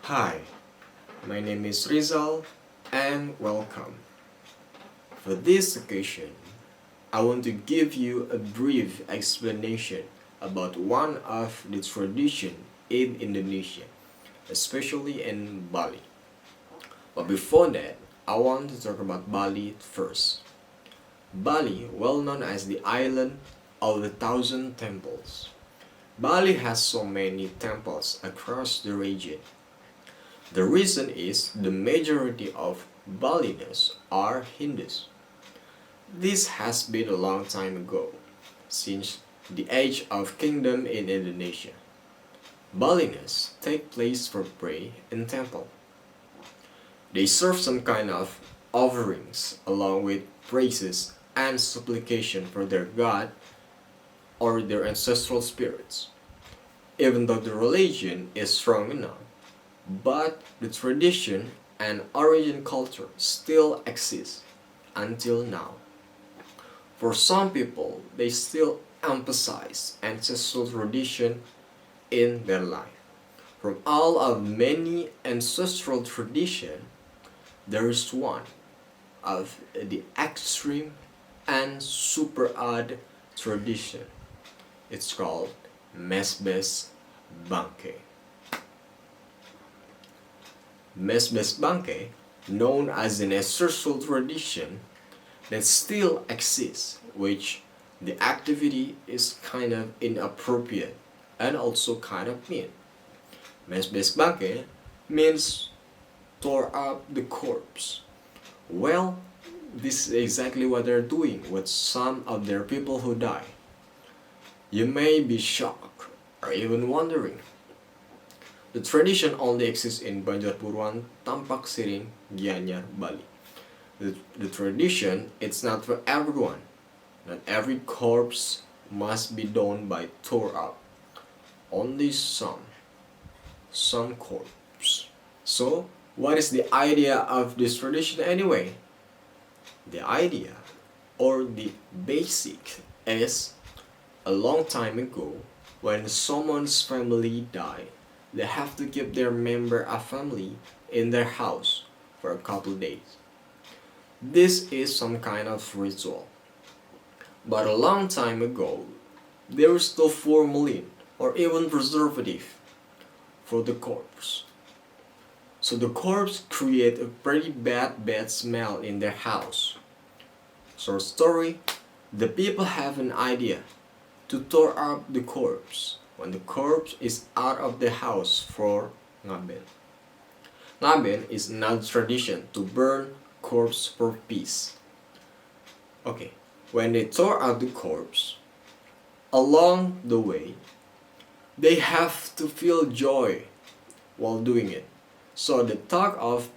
Hi, my name is Rizal and welcome. For this occasion, I want to give you a brief explanation about one of the tradition in Indonesia, especially in Bali. But before that, I want to talk about Bali first. Bali, well known as the island of the thousand temples. Bali has so many temples across the region. The reason is the majority of Balinese are Hindus. This has been a long time ago, since the age of kingdom in Indonesia. Balinese take place for prayer in temple. They serve some kind of offerings along with praises and supplication for their god or their ancestral spirits. Even though the religion is strong enough, but the tradition and origin culture still exist until now. For some people, they still emphasize ancestral tradition in their life. From all of many ancestral tradition, there is one of the extreme and super odd tradition. It's called Mesbes Bangke. Mesbes Bangke, known as an ancestral tradition that still exists, which the activity is kind of inappropriate and also kind of mean. Mesbes Bangke means tore up the corpse. Well, this is exactly what they're doing with some of their people who die. You may be shocked or even wondering. The tradition only exists in Banjarburuan, Tampak Siring, Gianyar, Bali. The tradition, it's not for everyone. Not every corpse must be done by tore up. Only some corpse. So, what is the idea of this tradition anyway? The idea or the basic is a long time ago when someone's family died, they have to keep their member of family in their house for a couple days. This is some kind of ritual. But a long time ago, there was no formalin or even preservative for the corpse. So the corpse create a pretty bad smell in their house. Short story, the people have an idea to tore up the corpse when the corpse is out of the house for ngaben. Ngaben is another tradition to burn corpse for peace. Okay, when they tore out the corpse, along the way, they have to feel joy while doing it. So the talk of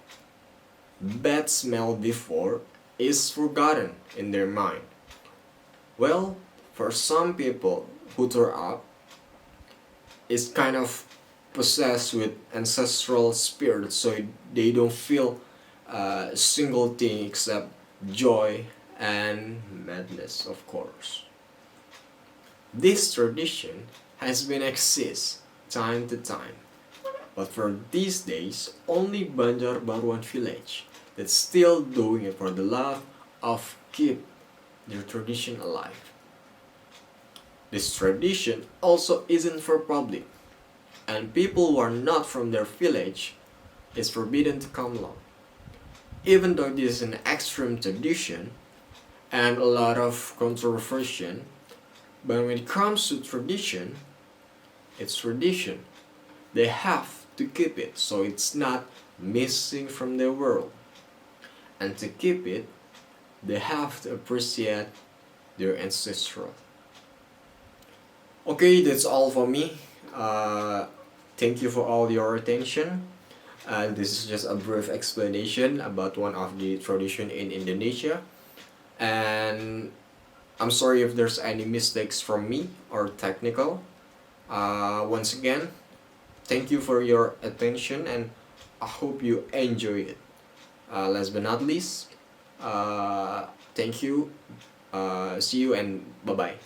bad smell before is forgotten in their mind. Well, for some people who tore up, is kind of possessed with ancestral spirits, so they don't feel a single thing except joy and madness, of course. This tradition has been exist time to time, but for these days, only Banjarbaruan village that's still doing it for the love of keep their tradition alive. This tradition also isn't for public, and people who are not from their village is forbidden to come along. Even though this is an extreme tradition and a lot of controversy, but when it comes to tradition, it's tradition. They have to keep it so it's not missing from their world. And to keep it, they have to appreciate their ancestral. Okay, that's all for me. Thank you for all your attention. This is just a brief explanation about one of the tradition in Indonesia. And I'm sorry if there's any mistakes from me or technical. Once again, thank you for your attention and I hope you enjoy it. Last but not least, thank you. See you and bye bye.